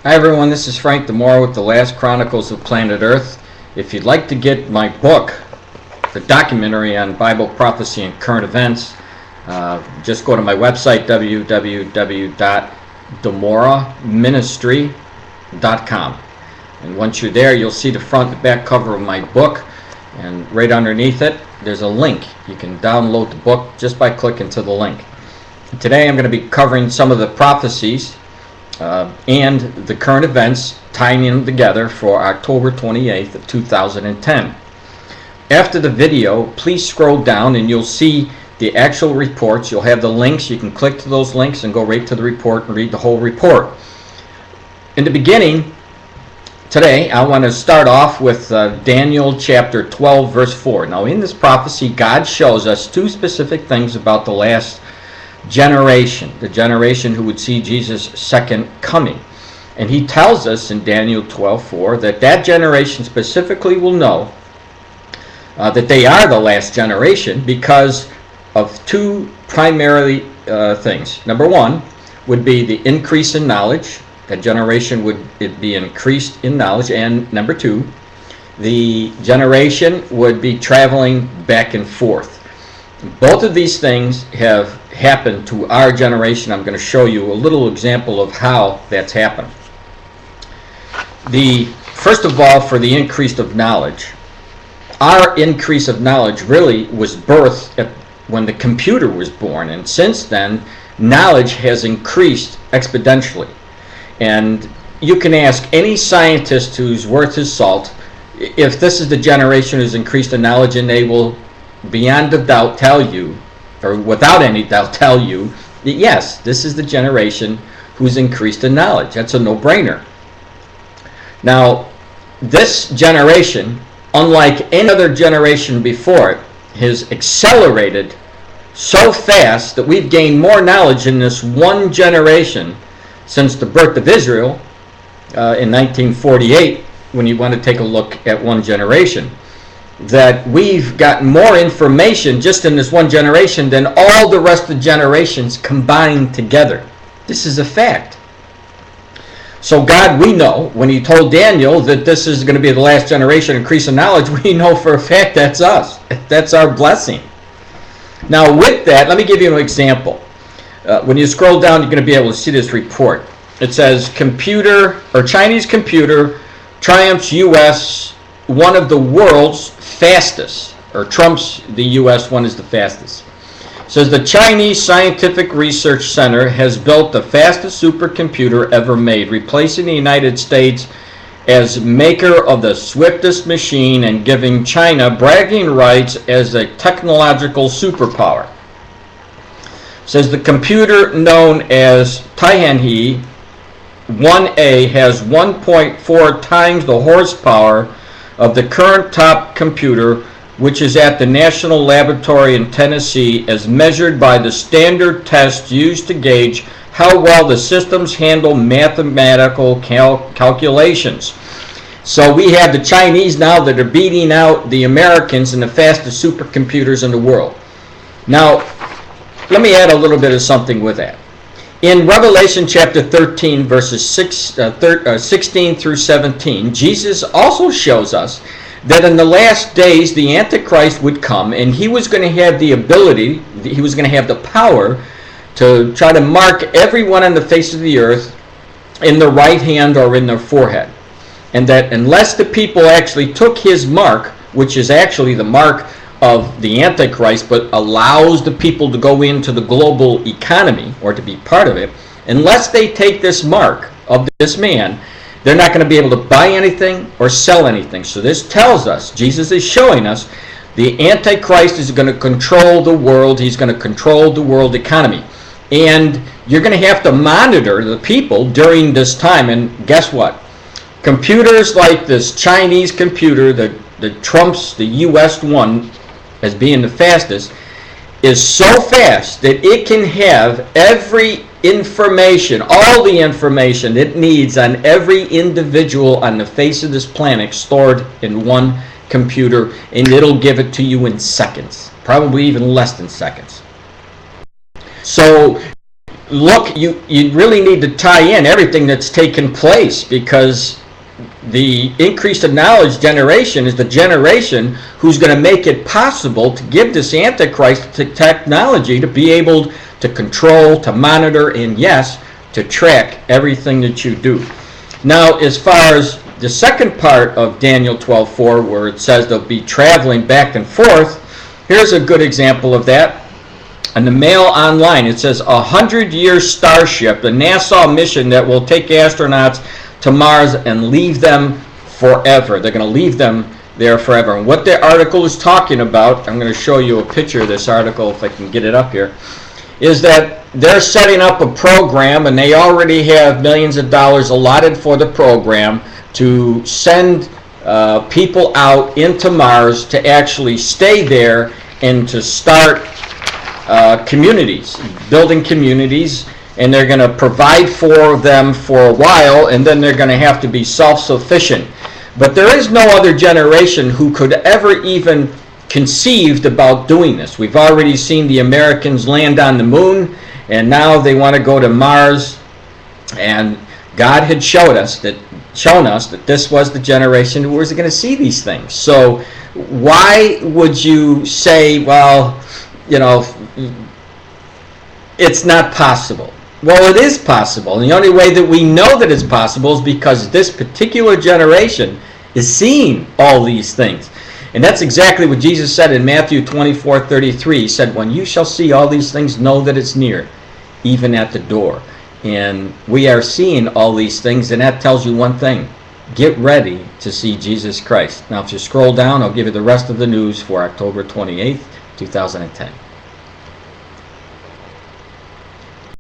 Hi everyone, this is Frank Demore with the Last Chronicles of Planet Earth. If you'd like to get my book, the documentary on Bible prophecy and current events, just go to my website, www.demoraministry.com. And once you're there, you'll see the front and back cover of my book, and right underneath it, there's a link. You can download the book just by clicking to the link. Today I'm going to be covering some of the prophecies and the current events, tying them together for October 28th of 2010. After the video, please scroll down and you'll see the actual reports. You'll have the links. You can click to those links and go right to the report and read the whole report. In the beginning, today, I want to start off with Daniel chapter 12, verse 4. Now, in this prophecy, God shows us two specific things about the last generation, the generation who would see Jesus' second coming. And he tells us in Daniel 12:4 that that generation specifically will know that they are the last generation because of two primary things. Number one would be the increase in knowledge. That generation would be increased in knowledge. And number two, the generation would be traveling back and forth. Both of these things have happened to our generation. I'm going to show you a little example of how that's happened. First of all, for the increase of knowledge, our increase of knowledge really was birthed when the computer was born, and since then knowledge has increased exponentially. And you can ask any scientist who's worth his salt if this is the generation who's increased in knowledge, and they will beyond a doubt tell you, or without any doubt tell you, that yes, this is the generation who's increased in knowledge. That's a no-brainer. Now, this generation, unlike any other generation before it, has accelerated so fast that we've gained more knowledge in this one generation since the birth of Israel in 1948, when you want to take a look at one generation, that we've got more information just in this one generation than all the rest of the generations combined together. This is a fact. So God, we know, when he told Daniel that this is going to be the last generation increase in knowledge, we know for a fact that's us. That's our blessing. Now with that, let me give you an example. When you scroll down, you're going to be able to see this report. It says, Chinese computer triumphs U.S., one of the world's fastest, or trumps the U.S. one is the fastest. It says the Chinese Scientific Research Center has built the fastest supercomputer ever made, replacing the United States as maker of the swiftest machine and giving China bragging rights as a technological superpower. It says the computer known as Tianhe 1A has 1.4 times the horsepower of the current top computer, which is at the National Laboratory in Tennessee, as measured by the standard tests used to gauge how well the systems handle mathematical calculations. So we have the Chinese now that are beating out the Americans in the fastest supercomputers in the world. Now, let me add a little bit of something with that. In Revelation chapter 13, verses 16 through 17, Jesus also shows us that in the last days the Antichrist would come, and he was going to have the ability, he was going to have the power to try to mark everyone on the face of the earth in their right hand or in their forehead. And that unless the people actually took his mark, which is actually the mark of the Antichrist, but allows the people to go into the global economy or to be part of it, unless they take this mark of this man, they're not going to be able to buy anything or sell anything. So this tells us, Jesus is showing us, the Antichrist is going to control the world. He's going to control the world economy. And you're going to have to monitor the people during this time. And guess what? Computers like this Chinese computer that trumps the U.S. one as being the fastest, is so fast that it can have every information, all the information it needs on every individual on the face of this planet stored in one computer, and it'll give it to you in seconds, probably even less than seconds. So look, you really need to tie in everything that's taken place, because the increase of knowledge generation is the generation who's going to make it possible to give this Antichrist technology to be able to control, to monitor, and yes, to track everything that you do. Now, as far as the second part of Daniel 12:4, where it says they'll be traveling back and forth, here's a good example of that. On the Mail Online, it says 100-year starship, the NASA mission that will take astronauts to Mars and leave them forever. They're going to leave them there forever. And what the article is talking about, I'm going to show you a picture of this article if I can get it up here, is that they're setting up a program, and they already have millions of dollars allotted for the program to send people out into Mars to actually stay there and to start communities, building communities, and they're going to provide for them for a while, and then they're going to have to be self-sufficient. But there is no other generation who could ever even conceived about doing this. We've already seen the Americans land on the moon, and now they want to go to Mars, and God had shown us that this was the generation who was going to see these things. So why would you say, well, it's not possible? Well, it is possible. And the only way that we know that it's possible is because this particular generation is seeing all these things. And that's exactly what Jesus said in Matthew 24:33. He said, when you shall see all these things, know that it's near, even at the door. And we are seeing all these things, and that tells you one thing. Get ready to see Jesus Christ. Now, if you scroll down, I'll give you the rest of the news for October 28th, 2010.